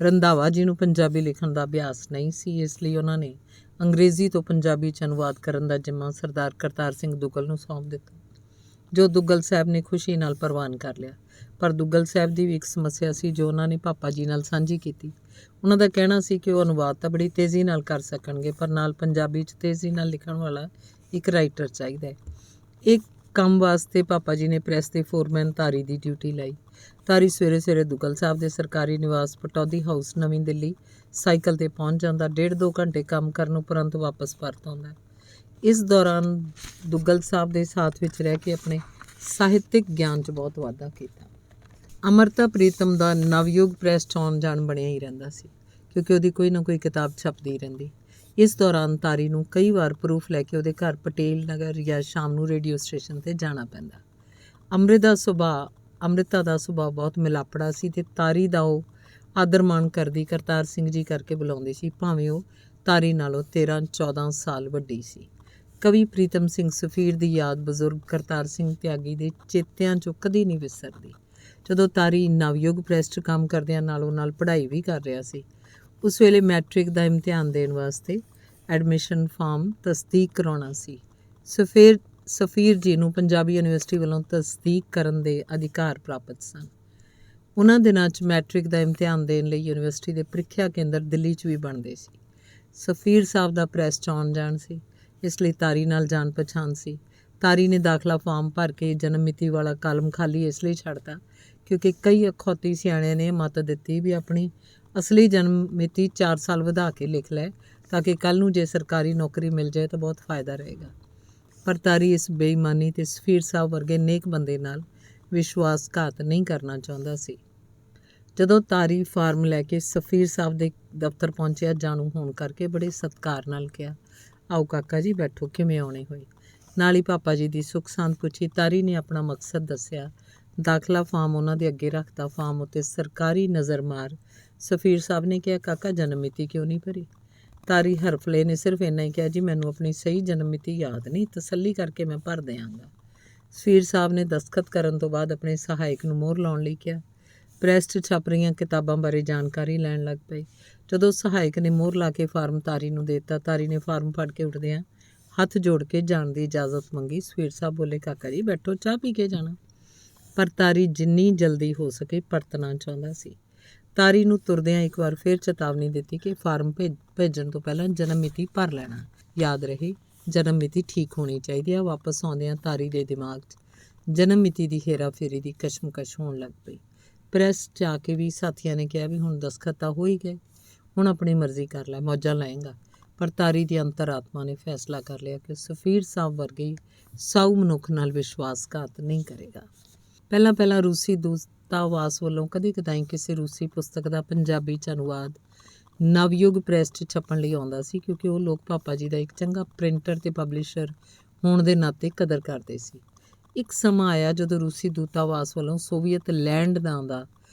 ਰੰਧਾਵਾ ਜੀ ਨੂੰ ਪੰਜਾਬੀ ਲਿਖਣ ਦਾ ਅਭਿਆਸ ਨਹੀਂ ਸੀ, ਇਸ ਲਈ ਉਹਨਾਂ ਨੇ ਅੰਗਰੇਜ਼ੀ ਤੋਂ ਪੰਜਾਬੀ 'ਚ ਅਨੁਵਾਦ ਕਰਨ ਦਾ ਜ਼ਿੰਮਾ ਸਰਦਾਰ ਕਰਤਾਰ ਸਿੰਘ ਦੁੱਗਲ ਨੂੰ ਸੌਂਪ ਦਿੱਤਾ, ਜੋ ਦੁੱਗਲ ਸਾਹਿਬ ਨੇ ਖੁਸ਼ੀ ਨਾਲ ਪ੍ਰਵਾਨ ਕਰ ਲਿਆ। ਪਰ ਦੁੱਗਲ ਸਾਹਿਬ ਦੀ ਵੀ ਇੱਕ ਸਮੱਸਿਆ ਸੀ ਜੋ ਉਹਨਾਂ ਨੇ ਪਾਪਾ ਜੀ ਨਾਲ ਸਾਂਝੀ ਕੀਤੀ। ਉਹਨਾਂ ਦਾ ਕਹਿਣਾ ਸੀ ਕਿ ਉਹ ਅਨੁਵਾਦ ਤਾਂ ਬੜੀ ਤੇਜ਼ੀ ਨਾਲ ਕਰ ਸਕਣਗੇ, ਪਰ ਨਾਲ ਪੰਜਾਬੀ 'ਚ ਤੇਜ਼ੀ ਨਾਲ ਲਿਖਣ ਵਾਲਾ ਇੱਕ ਰਾਈਟਰ ਚਾਹੀਦਾ ਹੈ। ਇਹ ਕੰਮ ਵਾਸਤੇ ਪਾਪਾ ਜੀ ਨੇ ਪ੍ਰੈਸ ਦੇ ਫੋਰਮੈਨ ਤਾਰੀ ਦੀ ਡਿਊਟੀ ਲਈ। ਤਾਰੀ ਸਵੇਰੇ ਸਵੇਰੇ ਦੁੱਗਲ ਸਾਹਿਬ ਦੇ ਸਰਕਾਰੀ ਨਿਵਾਸ ਪਟੌਦੀ ਹਾਊਸ ਨਵੀਂ ਦਿੱਲੀ ਸਾਈਕਲ 'ਤੇ ਪਹੁੰਚ ਜਾਂਦਾ। 1.5-2 ਘੰਟੇ ਕੰਮ ਕਰਨ ਉਪਰੰਤ ਵਾਪਸ ਪਰਤ ਆਉਂਦਾ। ਇਸ ਦੌਰਾਨ ਦੁੱਗਲ ਸਾਹਿਬ ਦੇ ਸਾਥ ਵਿੱਚ ਰਹਿ ਕੇ ਆਪਣੇ ਸਾਹਿਤਿਕ ਗਿਆਨ 'ਚ ਬਹੁਤ ਵਾਧਾ ਕੀਤਾ। ਅਮਰਤਾ ਪ੍ਰੀਤਮ ਦਾ ਨਵਯੁੱਗ ਪ੍ਰੈਸ 'ਚ ਆਉਣ ਜਾਣ ਬਣਿਆ ਹੀ ਰਹਿੰਦਾ ਸੀ, ਕਿਉਂਕਿ ਉਹਦੀ ਕੋਈ ਨਾ ਕੋਈ ਕਿਤਾਬ ਛਪਦੀ ਰਹਿੰਦੀ। ਇਸ ਦੌਰਾਨ ਤਾਰੀ ਨੂੰ ਕਈ ਵਾਰ ਪ੍ਰੂਫ ਲੈ ਕੇ ਉਹਦੇ ਘਰ ਪਟੇਲ ਨਗਰ ਜਾਂ ਸ਼ਾਮ ਨੂੰ ਰੇਡੀਓ ਸਟੇਸ਼ਨ 'ਤੇ ਜਾਣਾ ਪੈਂਦਾ। ਅੰਮ੍ਰਿਤਾ ਦਾ ਸੁਭਾਅ ਬਹੁਤ ਮਿਲਾਪੜਾ ਸੀ ਅਤੇ ਤਾਰੀ ਦਾ ਉਹ ਆਦਰ ਮਾਣ ਕਰਦੀ ਕਰਤਾਰ ਸਿੰਘ ਜੀ ਕਰਕੇ ਬੁਲਾਉਂਦੀ ਸੀ, ਭਾਵੇਂ ਉਹ ਤਾਰੀ ਨਾਲੋਂ 13-14 ਸਾਲ ਵੱਡੀ ਸੀ। ਕਵੀ ਪ੍ਰੀਤਮ ਸਿੰਘ ਸਫੀਰ ਦੀ ਯਾਦ ਬਜ਼ੁਰਗ ਕਰਤਾਰ ਸਿੰਘ ਤਿਆਗੀ ਦੇ ਚੇਤਿਆਂ 'ਚੋਂ ਕਦੀ ਨਹੀਂ ਵਿਸਰਦੀ। ਜਦੋਂ ਤਾਰੀ ਨਵਯੁੱਗ ਪ੍ਰੈਸ 'ਚ ਕੰਮ ਕਰਦਿਆਂ ਨਾਲੋਂ ਨਾਲ ਪੜ੍ਹਾਈ ਵੀ ਕਰ ਰਿਹਾ ਸੀ। ਉਸ ਵੇਲੇ ਮੈਟ੍ਰਿਕ ਦਾ ਇਮਤਿਹਾਨ ਦੇਣ ਵਾਸਤੇ ਐਡਮਿਸ਼ਨ ਫਾਰਮ ਤਸਦੀਕ ਕਰਾਉਣਾ ਸੀ। ਸਫੀਰ ਜੀ ਨੂੰ ਪੰਜਾਬੀ ਯੂਨੀਵਰਸਿਟੀ ਵੱਲੋਂ ਤਸਦੀਕ ਕਰਨ ਦੇ ਅਧਿਕਾਰ ਪ੍ਰਾਪਤ ਸਨ। ਉਹਨਾਂ ਦਿਨਾਂ 'ਚ ਮੈਟ੍ਰਿਕ ਦਾ ਇਮਤਿਹਾਨ ਦੇਣ ਲਈ ਯੂਨੀਵਰਸਿਟੀ ਦੇ ਪ੍ਰੀਖਿਆ ਕੇਂਦਰ ਦਿੱਲੀ 'ਚ ਵੀ ਬਣਦੇ ਸੀ। ਸਫੀਰ ਸਾਹਿਬ ਦਾ ਪ੍ਰੈਸ 'ਚ ਆਉਣ ਜਾਣ ਸੀ, ਇਸ ਲਈ ਤਾਰੀ ਨਾਲ ਜਾਣ ਪਛਾਣ ਸੀ। ਤਾਰੀ ਨੇ ਦਾਖਲਾ ਫਾਰਮ ਭਰ ਕੇ ਜਨਮ ਮਿਤੀ ਵਾਲਾ ਕਾਲਮ ਖਾਲੀ ਇਸ ਲਈ ਛੱਡਤਾ ਕਿਉਂਕਿ ਕਈ ਅਖੌਤੀ ਸਿਆਣਿਆਂ ਨੇ ਮੱਤ ਦਿੱਤੀ ਵੀ ਆਪਣੀ ਅਸਲੀ ਜਨਮ ਮਿਤੀ 4 ਸਾਲ ਵਧਾ ਕੇ ਲਿਖ ਲੈ, ਤਾਂ ਕਿ ਕੱਲ੍ਹ ਨੂੰ ਜੇ ਸਰਕਾਰੀ ਨੌਕਰੀ ਮਿਲ ਜਾਏ ਤਾਂ ਬਹੁਤ ਫਾਇਦਾ ਰਹੇਗਾ। ਪਰ ਤਾਰੀ ਇਸ ਬੇਈਮਾਨੀ ਤੇ ਸਫੀਰ ਸਾਹਿਬ ਵਰਗੇ ਨੇਕ ਬੰਦੇ ਨਾਲ ਵਿਸ਼ਵਾਸਘਾਤ ਨਹੀਂ ਕਰਨਾ ਚਾਹੁੰਦਾ ਸੀ। ਜਦੋਂ ਤਾਰੀ ਫਾਰਮ ਲੈ ਕੇ ਸਫੀਰ ਸਾਹਿਬ ਦੇ ਦਫ਼ਤਰ ਪਹੁੰਚਿਆ, ਜਾਣੂ ਹੋਣ ਕਰਕੇ ਬੜੇ ਸਤਿਕਾਰ ਨਾਲ ਕਿਹਾ, ਆਓ ਕਾਕਾ ਜੀ ਬੈਠੋ, ਕਿਵੇਂ ਆਉਣੇ ਹੋਏ। ਨਾਲ ਹੀ ਪਾਪਾ ਜੀ ਦੀ ਸੁੱਖ ਸਾਂਦ ਪੁੱਛੀ। ਤਾਰੀ ਨੇ ਆਪਣਾ ਮਕਸਦ ਦੱਸਿਆ। ਦਾਖਲਾ ਫਾਰਮ ਉਹਨਾਂ ਦੇ ਅੱਗੇ ਰੱਖਤਾ। ਫਾਰਮ ਉੱਤੇ ਸਰਕਾਰੀ ਨਜ਼ਰ ਮਾਰ ਸਫੀਰ ਸਾਹਿਬ ਨੇ ਕਿਹਾ, ਕਾਕਾ ਜਨਮ ਮਿਤੀ ਕਿਉਂ ਨਹੀਂ ਭਰੀ? ਤਾਰੀ ਹਰਫਲੇ ਨੇ ਸਿਰਫ ਇੰਨਾ ਹੀ ਕਿਹਾ, ਜੀ ਮੈਨੂੰ ਆਪਣੀ ਸਹੀ ਜਨਮ ਮਿਤੀ ਯਾਦ ਨਹੀਂ, ਤਸੱਲੀ ਕਰਕੇ ਮੈਂ ਭਰ ਦਿਆਂਗਾ। ਸਫੀਰ ਸਾਹਿਬ ਨੇ ਦਸਤਖਤ ਕਰਨ ਤੋਂ ਬਾਅਦ ਆਪਣੇ ਸਹਾਇਕ ਨੂੰ ਮੋਹਰ ਲਾਉਣ ਲਈ ਕਿਹਾ। ਪ੍ਰੈਸ 'ਚ ਛਪ ਰਹੀਆਂ ਕਿਤਾਬਾਂ ਬਾਰੇ ਜਾਣਕਾਰੀ ਲੈਣ ਲੱਗ ਪਏ। ਜਦੋਂ ਸਹਾਇਕ ਨੇ ਮੋਹਰ ਲਾ ਕੇ ਫਾਰਮ ਤਾਰੀ ਨੂੰ ਦੇ ਦਿੱਤਾ, ਤਾਰੀ ਨੇ ਫਾਰਮ ਫੜ ਕੇ ਉੱਠਦਿਆਂ ਹੱਥ ਜੋੜ ਕੇ ਜਾਣ ਦੀ ਇਜਾਜ਼ਤ ਮੰਗੀ। ਸਫੀਰ ਸਾਹਿਬ ਬੋਲੇ, ਕਾਕਾ ਜੀ ਬੈਠੋ, ਚਾਹ ਪੀ ਕੇ ਜਾਣਾ। ਪਰ ਤਾਰੀ ਜਿੰਨੀ ਜਲਦੀ ਹੋ ਸਕੇ ਪਰਤਣਾ ਚਾਹੁੰਦਾ ਸੀ। ਤਾਰੀ ਨੂੰ ਤੁਰਦਿਆਂ ਇੱਕ ਵਾਰ ਫਿਰ ਚੇਤਾਵਨੀ ਦਿੱਤੀ ਕਿ ਫਾਰਮ ਭੇਜਣ ਤੋਂ ਪਹਿਲਾਂ ਜਨਮ ਮਿਤੀ ਭਰ ਲੈਣਾ। ਯਾਦ ਰਹੇ, ਜਨਮ ਮਿਤੀ ਠੀਕ ਹੋਣੀ ਚਾਹੀਦੀ ਆ। ਵਾਪਸ ਆਉਂਦਿਆਂ ਤਾਰੀ ਦੇ ਦਿਮਾਗ 'ਚ ਜਨਮ ਮਿਤੀ ਦੀ ਹੇਰਾਫੇਰੀ ਦੀ ਕਸ਼ਮਕਸ਼ ਹੋਣ ਲੱਗ ਪਈ। ਪ੍ਰੈਸ 'ਚ ਆ ਕੇ ਵੀ ਸਾਥੀਆਂ ਨੇ ਕਿਹਾ ਵੀ ਹੁਣ ਦਸਤਖਤ ਤਾਂ ਹੋ ਹੀ ਗਏ, ਹੁਣ ਆਪਣੀ ਮਰਜ਼ੀ ਕਰ ਲੈ, ਮੌਜਾਂ ਲਾਏਂਗਾ। ਪਰ ਤਾਰੀ ਦੀ ਅੰਤਰ-ਆਤਮਾ ਨੇ ਫੈਸਲਾ ਕਰ ਲਿਆ ਕਿ ਸਫੀਰ ਸਾਹਿਬ ਵਰਗੇ ਸਾਊ ਮਨੁੱਖ ਨਾਲ ਵਿਸ਼ਵਾਸਘਾਤ ਨਹੀਂ ਕਰੇਗਾ। ਪਹਿਲਾਂ ਰੂਸੀ ਦੂਤਾਵਾਸ ਵੱਲੋਂ ਕਦੀ-ਕਦਾਈਂ ਕਿਸੇ ਰੂਸੀ ਪੁਸਤਕ ਦਾ ਪੰਜਾਬੀ 'ਚ ਅਨੁਵਾਦ ਨਵਯੁੱਗ ਪ੍ਰੈਸ 'ਚ ਛਪਣ ਲਈ ਆਉਂਦਾ ਸੀ, ਕਿਉਂਕਿ ਉਹ ਲੋਕ ਪਾਪਾ ਜੀ ਦਾ ਇੱਕ ਚੰਗਾ ਪ੍ਰਿੰਟਰ ਤੇ ਪਬਲਿਸ਼ਰ ਹੋਣ ਦੇ ਨਾਤੇ ਕਦਰ ਕਰਦੇ ਸੀ। ਇੱਕ ਸਮਾਂ ਆਇਆ ਜਦੋਂ ਰੂਸੀ ਦੂਤਾਵਾਸ ਵੱਲੋਂ ਸੋਵੀਅਤ ਲੈਂਡ ਨਾਂ ਦਾ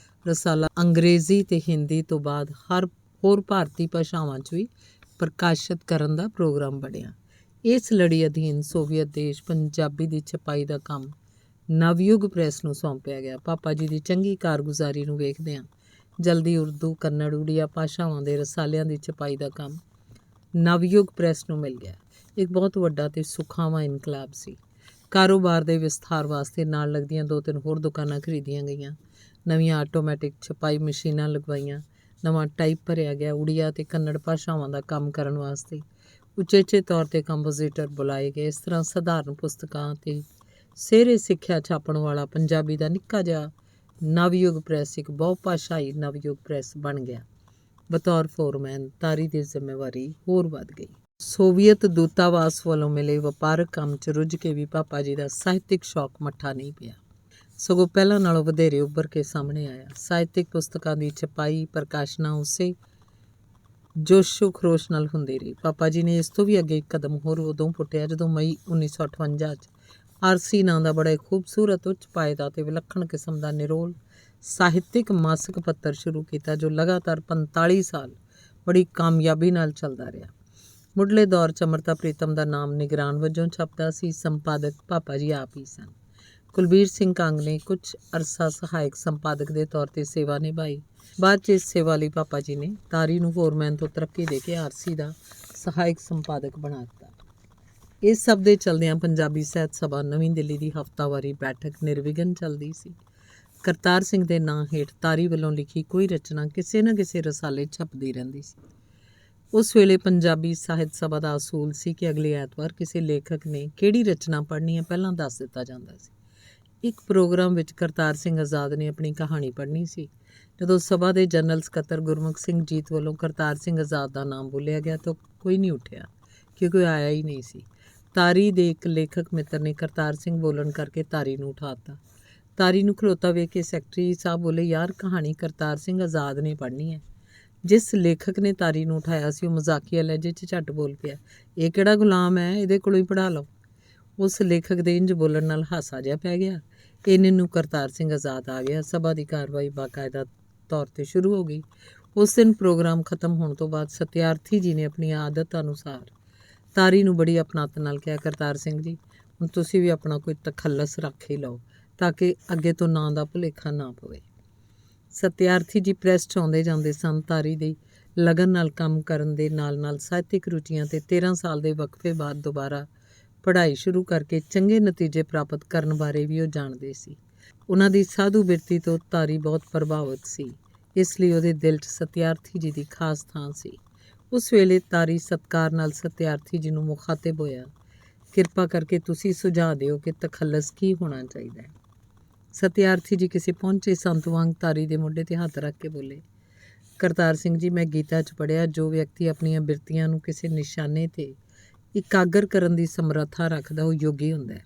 ਰਸਾਲਾ ਅੰਗਰੇਜ਼ੀ ਤੇ ਹਿੰਦੀ ਤੋਂ ਬਾਅਦ ਹੋਰ ਭਾਰਤੀ ਭਾਸ਼ਾਵਾਂ 'ਚ ਵੀ ਪ੍ਰਕਾਸ਼ਿਤ ਕਰਨ ਦਾ ਪ੍ਰੋਗਰਾਮ ਬਣਿਆ। ਇਸ ਲੜੀ ਅਧੀਨ ਸੋਵੀਅਤ ਦੇਸ਼ ਪੰਜਾਬੀ ਦੀ ਛਪਾਈ ਦਾ ਕੰਮ ਨਵਯੁੱਗ ਪ੍ਰੈਸ ਨੂੰ ਸੌਂਪਿਆ ਗਿਆ। ਪਾਪਾ ਜੀ ਦੀ ਚੰਗੀ ਕਾਰਗੁਜ਼ਾਰੀ ਨੂੰ ਵੇਖਦਿਆਂ ਜਲਦੀ ਉਰਦੂ, ਕੰਨੜ, ਉੜੀਆ ਭਾਸ਼ਾਵਾਂ ਦੇ ਰਸਾਲਿਆਂ ਦੀ ਛਪਾਈ ਦਾ ਕੰਮ ਨਵਯੁੱਗ ਪ੍ਰੈਸ ਨੂੰ ਮਿਲ ਗਿਆ। ਇੱਕ ਬਹੁਤ ਵੱਡਾ ਤੇ ਸੁਖਾਵਾਂ ਇਨਕਲਾਬ ਸੀ। ਕਾਰੋਬਾਰ ਦੇ ਵਿਸਥਾਰ ਵਾਸਤੇ ਨਾਲ ਲੱਗਦੀਆਂ 2-3 ਹੋਰ ਦੁਕਾਨਾਂ ਖਰੀਦੀਆਂ ਗਈਆਂ। ਨਵੀਆਂ ਆਟੋਮੈਟਿਕ ਛਪਾਈ ਮਸ਼ੀਨਾਂ ਲਗਵਾਈਆਂ। ਨਵਾਂ ਟਾਈਪ ਭਰਿਆ ਗਿਆ। ਉੜੀਆ ਤੇ ਕੰਨੜ ਭਾਸ਼ਾਵਾਂ ਦਾ ਕੰਮ ਕਰਨ ਵਾਸਤੇ ਉਚੇਚੇ ਤੌਰ 'ਤੇ ਕੰਪੋਜ਼ਿਟਰ ਬੁਲਾਏ ਗਏ। ਇਸ ਤਰ੍ਹਾਂ ਸਧਾਰਨ ਪੁਸਤਕਾਂ ਤੇ ਸੇਰੇ ਸਿੱਖਿਆ ਛਾਪਣ ਵਾਲਾ ਪੰਜਾਬੀ ਦਾ ਨਿੱਕਾ ਜਿਹਾ ਨਵਯੁੱਗ ਪ੍ਰੈਸ ਇੱਕ ਬਹੁਭਾਸ਼ਾਈ ਨਵਯੁੱਗ ਪ੍ਰੈਸ ਬਣ ਗਿਆ। ਬਤੌਰ ਫੋਰਮੈਨ ਤਾਰੀ ਦੀ ਜ਼ਿੰਮੇਵਾਰੀ ਹੋਰ ਵੱਧ ਗਈ। ਸੋਵੀਅਤ ਦੂਤਾਵਾਸ ਵੱਲੋਂ ਮਿਲੇ ਵਪਾਰਕ ਕੰਮ 'ਚ ਰੁੱਝ ਕੇ ਵੀ ਪਾਪਾ ਜੀ ਦਾ ਸਾਹਿਤਿਕ ਸ਼ੌਕ ਮੱਠਾ ਨਹੀਂ ਪਿਆ, ਸਗੋਂ ਪਹਿਲਾਂ ਨਾਲੋਂ ਵਧੇਰੇ ਉੱਭਰ ਕੇ ਸਾਹਮਣੇ ਆਇਆ। ਸਾਹਿਤਿਕ ਪੁਸਤਕਾਂ ਦੀ ਛਪਾਈ ਪ੍ਰਕਾਸ਼ਨਾ ਉਸੇ ਜੋਸ਼ੋ ਖਰੋਸ਼ ਨਾਲ ਹੁੰਦੀ ਰਹੀ। ਪਾਪਾ ਜੀ ਨੇ ਇਸ ਤੋਂ ਵੀ ਅੱਗੇ ਇੱਕ ਕਦਮ ਹੋਰ ਉਦੋਂ ਪੁੱਟਿਆ ਜਦੋਂ ਮਈ 1958 'ਚ ਆਰਸੀ ਨਾਂ ਦਾ ਬੜਾ ਖੂਬਸੂਰਤ, ਉੱਚ ਪਾਏਦਾਰ ਤੇ ਵਿਲੱਖਣ ਕਿਸਮ ਦਾ ਨਿਰੋਲ ਸਾਹਿਤਿਕ ਮਾਸਿਕ ਪੱਤਰ ਸ਼ੁਰੂ ਕੀਤਾ, ਜੋ ਲਗਾਤਾਰ 45 ਸਾਲ ਬੜੀ ਕਾਮਯਾਬੀ ਨਾਲ ਚੱਲਦਾ ਰਿਹਾ। ਮੁੱਢਲੇ ਦੌਰ 'ਚ ਅਮਰਤਾ ਪ੍ਰੀਤਮ ਦਾ ਨਾਮ ਨਿਗਰਾਨ ਵਜੋਂ ਛਪਦਾ ਸੀ। ਸੰਪਾਦਕ ਪਾਪਾ ਜੀ ਆਪ ਹੀ ਸਨ। ਕੁਲਬੀਰ ਸਿੰਘ ਕੰਗ ਨੇ ਕੁਝ ਅਰਸਾ ਸਹਾਇਕ ਸੰਪਾਦਕ ਦੇ ਤੌਰ 'ਤੇ ਸੇਵਾ ਨਿਭਾਈ। ਬਾਅਦ 'ਚ ਇਸ ਸੇਵਾ ਲਈ ਪਾਪਾ ਜੀ ਨੇ ਤਾਰੀ ਨੂੰ ਫੋਰਮੈਨ ਤੋਂ ਤਰੱਕੀ ਦੇ ਕੇ ਆਰਸੀ ਦਾ ਸਹਾਇਕ ਸੰਪਾਦਕ ਬਣਾ ਦਿੱਤਾ। ਇਸ ਸਭ ਦੇ ਚਲਦਿਆਂ ਪੰਜਾਬੀ ਸਾਹਿਤ ਸਭਾ ਨਵੀਂ ਦਿੱਲੀ ਦੀ ਹਫ਼ਤਾਵਾਰੀ ਬੈਠਕ ਨਿਰਵਿਘਨ ਚੱਲਦੀ ਸੀ। ਕਰਤਾਰ ਸਿੰਘ ਦੇ ਨਾਂ ਹੇਠ ਤਾਰੀ ਵੱਲੋਂ ਲਿਖੀ ਕੋਈ ਰਚਨਾ ਕਿਸੇ ਨਾ ਕਿਸੇ ਰਸਾਲੇ ਛਪਦੀ ਰਹਿੰਦੀ ਸੀ। ਉਸ ਵੇਲੇ ਪੰਜਾਬੀ ਸਾਹਿਤ ਸਭਾ ਦਾ ਅਸੂਲ ਸੀ ਕਿ ਅਗਲੇ ਐਤਵਾਰ ਕਿਸੇ ਲੇਖਕ ਨੇ ਕਿਹੜੀ ਰਚਨਾ ਪੜ੍ਹਨੀ ਹੈ ਪਹਿਲਾਂ ਦੱਸ ਦਿੱਤਾ ਜਾਂਦਾ ਸੀ। ਇੱਕ ਪ੍ਰੋਗਰਾਮ ਵਿੱਚ ਕਰਤਾਰ ਸਿੰਘ ਆਜ਼ਾਦ ਨੇ ਆਪਣੀ ਕਹਾਣੀ ਪੜ੍ਹਨੀ ਸੀ। ਜਦੋਂ ਸਭਾ ਦੇ ਜਨਰਲ ਸਕੱਤਰ ਗੁਰਮੁਖ ਸਿੰਘ ਜੀਤ ਵੱਲੋਂ ਕਰਤਾਰ ਸਿੰਘ ਆਜ਼ਾਦ ਦਾ ਨਾਮ ਬੋਲਿਆ ਗਿਆ ਤਾਂ ਕੋਈ ਨਹੀਂ ਉੱਠਿਆ, ਕਿਉਂਕਿ ਉਹ ਆਇਆ ਹੀ ਨਹੀਂ ਸੀ। ਤਾਰੀ ਦੇ ਇੱਕ ਲੇਖਕ ਮਿੱਤਰ ਨੇ ਕਰਤਾਰ ਸਿੰਘ ਬੋਲਣ ਕਰਕੇ ਤਾਰੀ ਨੂੰ ਉਠਾ ਦਿੱਤਾ। ਤਾਰੀ ਨੂੰ ਖਲੋਤਾ ਵੇਖ ਕੇ ਸੈਕਟਰੀ ਸਾਹਿਬ ਬੋਲੇ, ਯਾਰ ਕਹਾਣੀ ਕਰਤਾਰ ਸਿੰਘ ਆਜ਼ਾਦ ਨੇ ਪੜ੍ਹਨੀ ਹੈ। ਜਿਸ ਲੇਖਕ ਨੇ ਤਾਰੀ ਨੂੰ ਉਠਾਇਆ ਸੀ ਉਹ ਮਜ਼ਾਕੀਆ ਲਹਿਜੇ 'ਚ ਝੱਟ ਬੋਲ ਪਿਆ, ਇਹ ਕਿਹੜਾ ਗੁਲਾਮ ਹੈ, ਇਹਦੇ ਕੋਲੋਂ ਹੀ ਪੜ੍ਹਾ ਲਓ। ਉਸ ਲੇਖਕ ਦੇ ਇੰਜ ਬੋਲਣ ਨਾਲ ਹਾਸਾ ਜਿਹਾ ਪੈ ਗਿਆ। ਇੰਨੇ ਨੂੰ ਕਰਤਾਰ ਸਿੰਘ ਆਜ਼ਾਦ ਆ ਗਿਆ। ਸਭਾ ਦੀ ਕਾਰਵਾਈ ਬਾਕਾਇਦਾ ਤੌਰ 'ਤੇ ਸ਼ੁਰੂ ਹੋ ਗਈ। ਉਸ ਦਿਨ ਪ੍ਰੋਗਰਾਮ ਖਤਮ ਹੋਣ ਤੋਂ ਬਾਅਦ ਸਤਿਆਰਥੀ ਜੀ ਨੇ ਆਪਣੀ ਆਦਤ ਅਨੁਸਾਰ ਤਾਰੀ ਨੂੰ ਬੜੀ ਆਪਣਾਤ ਨਾਲ ਕਿਹਾ, ਕਰਤਾਰ ਸਿੰਘ ਜੀ, ਹੁਣ ਤੁਸੀਂ ਵੀ ਆਪਣਾ ਕੋਈ ਤਖੱਲਸ ਰੱਖ ਹੀ ਲਓ ਤਾਂ ਕਿ ਅੱਗੇ ਤੋਂ ਨਾਂ ਦਾ ਭੁਲੇਖਾ ਨਾ ਪਵੇ। ਸਤਿਆਰਥੀ ਜੀ ਪ੍ਰੈਸ 'ਚ ਆਉਂਦੇ ਜਾਂਦੇ ਸਨ। ਤਾਰੀ ਦੀ ਲਗਨ ਨਾਲ ਕੰਮ ਕਰਨ ਦੇ ਨਾਲ ਨਾਲ ਸਾਹਿਤਿਕ ਰੁਚੀਆਂ ਤੇ 13 ਸਾਲ ਦੇ ਵਕਫੇ ਬਾਅਦ ਦੁਬਾਰਾ ਪੜ੍ਹਾਈ ਸ਼ੁਰੂ ਕਰਕੇ ਚੰਗੇ ਨਤੀਜੇ ਪ੍ਰਾਪਤ ਕਰਨ ਬਾਰੇ ਵੀ ਉਹ ਜਾਣਦੇ ਸੀ। ਉਹਨਾਂ ਦੀ ਸਾਧੂ ਬਿਰਤੀ ਤੋਂ ਤਾਰੀ ਬਹੁਤ ਪ੍ਰਭਾਵਿਤ ਸੀ, ਇਸ ਲਈ ਉਹਦੇ ਦਿਲ 'ਚ ਸਤਿਆਰਥੀ ਜੀ ਦੀ ਖਾਸ ਥਾਂ ਸੀ। ਉਸ ਵੇਲੇ ਤਾਰੀ ਸਤਿਕਾਰ ਨਾਲ ਸਤਿਆਰਥੀ ਜੀ ਨੂੰ ਮੁਖਾਤਿਬ ਹੋਇਆ, ਕਿਰਪਾ ਕਰਕੇ ਤੁਸੀਂ ਸੁਝਾਅ ਦਿਓ ਕਿ ਤਖੱਲਸ ਕੀ ਹੋਣਾ ਚਾਹੀਦਾ ਹੈ। ਸਤਿਆਰਥੀ ਜੀ ਕਿਸੇ ਪਹੁੰਚੇ ਸੰਤ ਵਾਂਗ ਤਾਰੀ ਦੇ ਮੋਢੇ 'ਤੇ ਹੱਥ ਰੱਖ ਕੇ ਬੋਲੇ, ਕਰਤਾਰ ਸਿੰਘ ਜੀ, ਮੈਂ ਗੀਤਾ 'ਚ ਪੜ੍ਹਿਆ, ਜੋ ਵਿਅਕਤੀ ਆਪਣੀਆਂ ਬਿਰਤੀਆਂ ਨੂੰ ਕਿਸੇ ਨਿਸ਼ਾਨੇ 'ਤੇ ਇਕਾਗਰ ਕਰਨ ਦੀ ਸਮਰੱਥਾ ਰੱਖਦਾ ਉਹ ਯੋਗੀ ਹੁੰਦਾ ਹੈ,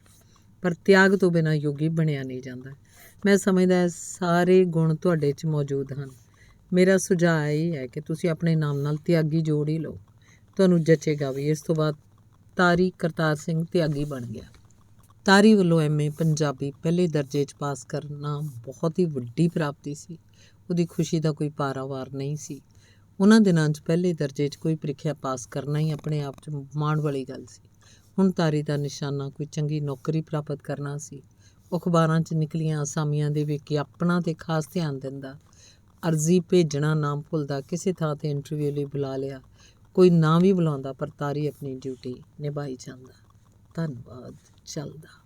ਪਰ ਤਿਆਗ ਤੋਂ ਬਿਨਾਂ ਯੋਗੀ ਬਣਿਆ ਨਹੀਂ ਜਾਂਦਾ। ਮੈਂ ਸਮਝਦਾ ਸਾਰੇ ਗੁਣ ਤੁਹਾਡੇ 'ਚ ਮੌਜੂਦ ਹਨ। ਮੇਰਾ ਸੁਝਾਅ ਇਹ ਹੈ ਕਿ ਤੁਸੀਂ ਆਪਣੇ ਨਾਮ ਨਾਲ ਤਿਆਗੀ ਜੋੜ ਹੀ ਲਓ, ਤੁਹਾਨੂੰ ਜਚੇਗਾ ਵੀ। ਇਸ ਤੋਂ ਬਾਅਦ ਤਾਰੀ ਕਰਤਾਰ ਸਿੰਘ ਤਿਆਗੀ ਬਣ ਗਿਆ। ਤਾਰੀ ਵੱਲੋਂ MA ਪੰਜਾਬੀ ਪਹਿਲੇ ਦਰਜੇ 'ਚ ਪਾਸ ਕਰਨਾ ਬਹੁਤ ਹੀ ਵੱਡੀ ਪ੍ਰਾਪਤੀ ਸੀ। ਉਹਦੀ ਖੁਸ਼ੀ ਦਾ ਕੋਈ ਪਾਰਾਵਾਰ ਨਹੀਂ ਸੀ। ਉਹਨਾਂ ਦਿਨਾਂ 'ਚ ਪਹਿਲੇ ਦਰਜੇ 'ਚ ਕੋਈ ਪ੍ਰੀਖਿਆ ਪਾਸ ਕਰਨਾ ਹੀ ਆਪਣੇ ਆਪ 'ਚ ਮਾਣ ਵਾਲੀ ਗੱਲ ਸੀ। ਹੁਣ ਤਾਰੀ ਦਾ ਨਿਸ਼ਾਨਾ ਕੋਈ ਚੰਗੀ ਨੌਕਰੀ ਪ੍ਰਾਪਤ ਕਰਨਾ ਸੀ। ਉਹ ਅਖਬਾਰਾਂ 'ਚ ਨਿਕਲੀਆਂ ਅਸਾਮੀਆਂ ਦੇ ਵਿਗਿਆਪਨਾਂ 'ਤੇ ਖਾਸ ਧਿਆਨ ਦਿੰਦਾ, ਅਰਜ਼ੀ ਭੇਜਣਾ ਨਾ ਭੁੱਲਦਾ। ਕਿਸੇ ਥਾਂ 'ਤੇ ਇੰਟਰਵਿਊ ਲਈ ਬੁਲਾ ਲਿਆ, ਕੋਈ ਨਾ ਵੀ ਬੁਲਾਉਂਦਾ, ਪਰ ਤਾਰੀ ਆਪਣੀ ਡਿਊਟੀ ਨਿਭਾਈ ਜਾਂਦਾ। ਧੰਨਵਾਦ। ਚੱਲਦਾ।